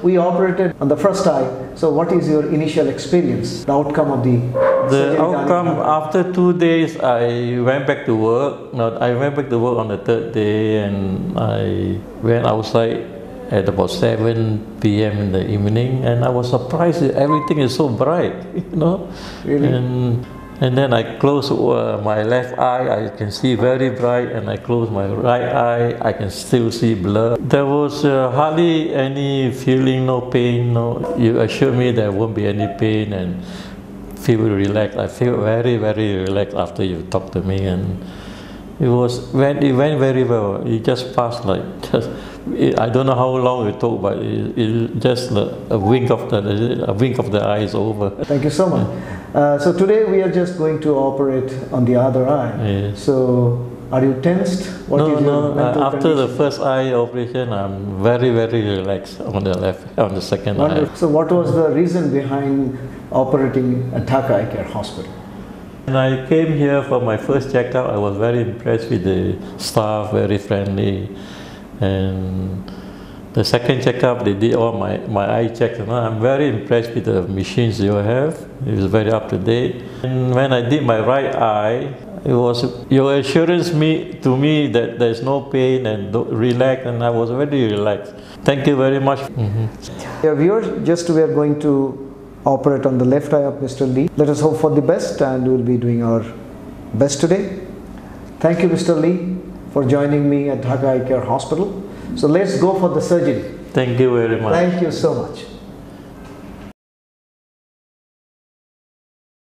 we operated on the first eye. So what is your initial experience, the outcome of the surgery? The outcome, after 2 days, I went back to work. No, I went back to work on the third day, and I went outside at about 7 p.m. in the evening, and I was surprised that everything is so bright, you know. Really? And then I close my left eye, I can see very bright, and I close my right eye, I can still see blur. There was hardly any feeling, no pain, no. You assured me there won't be any pain and feel relaxed. I feel very, very relaxed after you talked to me, and it went very well. It just passed I don't know how long it took, but it just a wink of the eye is over. Thank you so much. So today we are just going to operate on the other eye. Yes. So are you tensed? No. After the first eye operation, I'm very relaxed on the second eye. So what was the reason behind operating at Dhaka Eye Care Hospital? When I came here for my first checkup, I was very impressed with the staff, very friendly. And the second checkup, they did all my eye checks. You know, I'm very impressed with the machines you have. It was very up to date. And when I did my right eye, it was your assurance to me that there's no pain and relax, and I was very relaxed. Thank you very much. Yeah, viewers, we are going to operate on the left eye of Mr. Lee. Let us hope for the best, and we'll be doing our best today. Thank you, Mr. Lee, for joining me at Dhaka Eye Care Hospital. So let's go for the surgery. Thank you very much. Thank you so much.